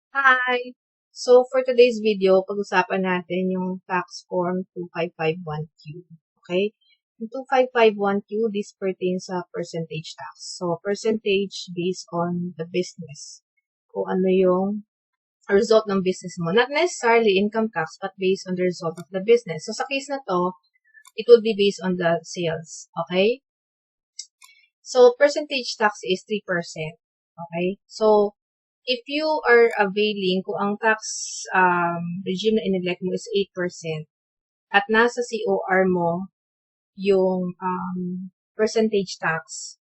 Hi! So, for today's video, pag-usapan natin yung tax form 2551Q. Okay? Yung 2551Q, this pertains sa percentage tax. So, percentage based on the business. Kung ano yung result ng business mo. Not necessarily income tax, but based on the result of the business. So, sa case na to, it would be based on the sales. Okay? So, percentage tax is 3%. Okay? So, if you are availing, kung ang tax regime na inelect mo is 8%, at nasa COR mo yung percentage tax,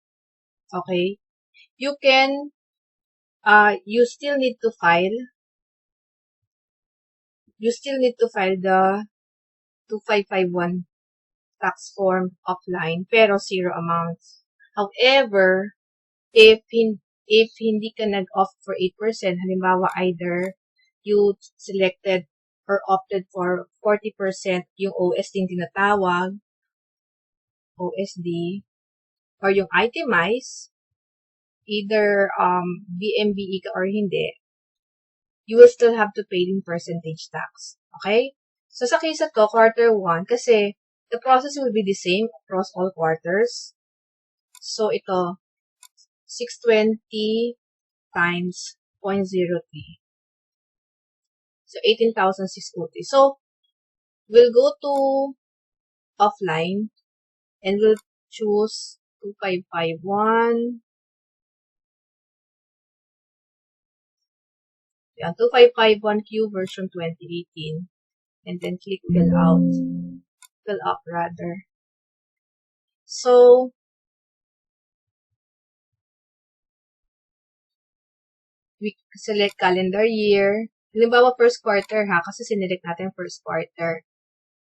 okay, you can, you still need to file the 2551 tax form offline, pero zero amounts. However, if hindi ka nag-opt for 8%, halimbawa either you selected or opted for 40% yung OSD yung tinatawag, OSD, or yung itemize, either BMBE ka or hindi, you will still have to pay yung percentage tax. Okay? So, sa case to, quarter 1, kasi the process will be the same across all quarters. So, ito, 620 times 0.03. So, 18,640. So, we'll go to offline and we'll choose 2551. Yan, 2551Q version 2018. And then click fill up rather. So, we select calendar year. Halimbawa, first quarter ha, kasi sinelect natin first quarter.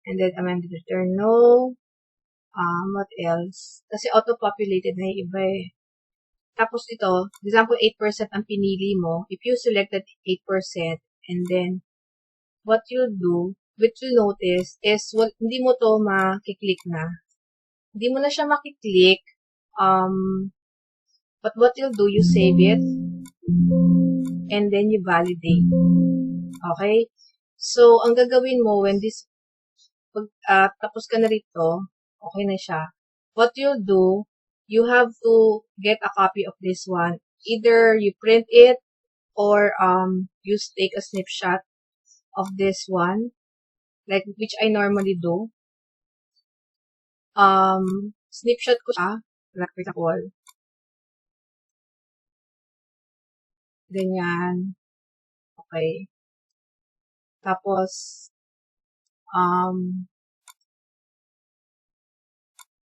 And then amended return, no. What else? Kasi auto-populated na yung iba eh. Tapos ito, example, 8% ang pinili mo. If you selected 8%, and then, what you'll do, which you'll notice, is, hindi mo to makiklik na. Hindi mo na siya makiklik. But what you'll do, you save it, and then you validate. Okay? So, ang gagawin mo, when this, tapos ka na rito, okay na siya. What you'll do, you have to get a copy of this one. Either you print it, or you take a snapshot of this one, like which I normally do. Snapshot ko siya, like for example, ganyan, okay. Tapos,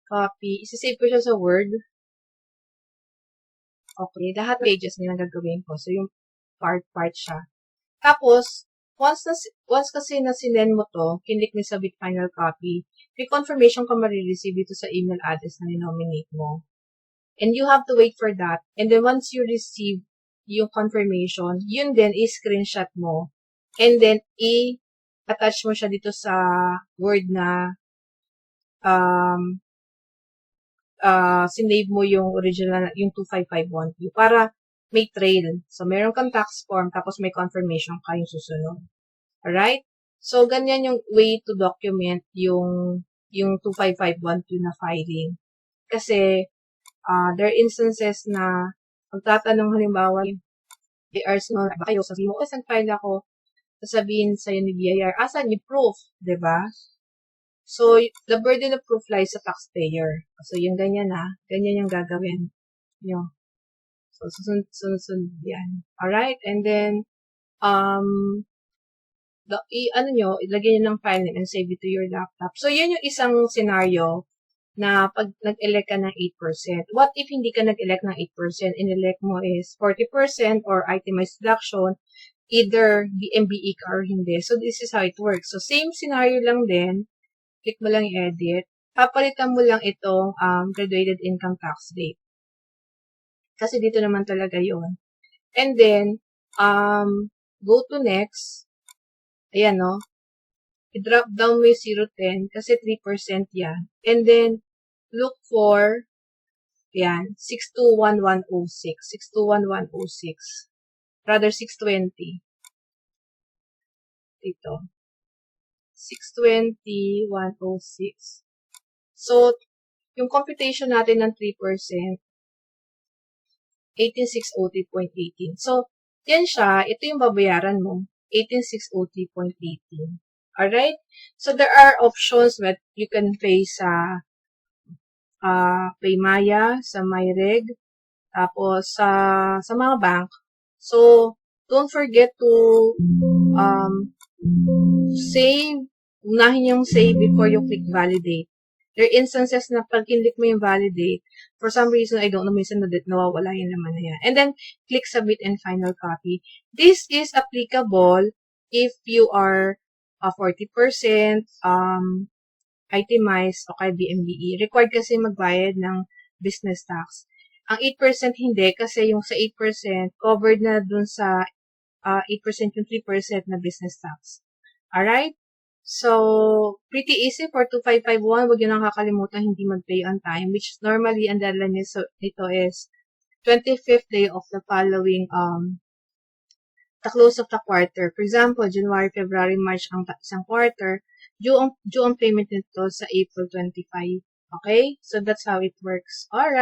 copy, isisave ko siya sa Word. Okay, lahat pages na gagawin ko. So, yung part siya. Tapos, once kasi na sinend mo to, kinlik mo submit final copy, may confirmation ka marireceive dito sa email address na ninominate mo. And you have to wait for that. And then once you receive yung confirmation, yun din, i-screenshot mo. And then, i-attach mo siya dito sa Word na sinave mo yung original, yung 2551 para may trail. So, meron kang tax form, tapos may confirmation ka yung susunod. Alright? So, ganyan yung way to document yung 2551 na filing. Kasi, there are instances na magtatanong halimbawa, BIRs mo, ba kayo, sabihin mo, nag-file ako, sasabihin sa'yo ni BIR, asan yung proof? Diba? So, the burden of proof lies sa taxpayer. So, yung ganyan ganyan yung gagawin. Yung, so, sunod yan. Alright? And then, ilagay nyo ng file name and save it to your laptop. So, yun yung isang scenario na pag nag-elect ka ng 8%. What if hindi ka nag-elect ng 8%? In-elect mo is 40% or itemized deduction, either BMBE ka or hindi. So, this is how it works. So, same scenario lang din. Click mo lang i-edit. Papalitan mo lang itong graduated income tax rate. Kasi dito naman talaga yon. And then, go to next. Ayan, no? I-drop down mo yung 0.10 kasi 3% yan. And then, look for, yan, 621106. 621106. Rather, 620. Ito. 620, 106. So, yung computation natin ng 3%, 18,603.18. So, yan siya. Ito yung babayaran mo. 18,603.18. Alright? So, there are options that you can pay sa Paymaya, sa MyReg, tapos sa mga bank. So, don't forget to save. Unahin yung save before you click validate. There are instances na pag click mo yung validate, for some reason, I don't know, minsan nawawala yung laman na yan. And then, click submit and final copy. This is applicable if you are 40% itemized o kay BMBE. Required kasi magbayad ng business tax. Ang 8% hindi kasi yung sa 8% covered na dun sa 8% yung 3% na business tax. Alright? So, pretty easy for 2551. Huwag yun ang kakalimutan hindi mag-pay on time, which normally ang deadline nito is 25th day of the following the close of the quarter. For example, January, February, March ang isang quarter, due ang payment nito sa April 25. Okay? So, that's how it works. Alright.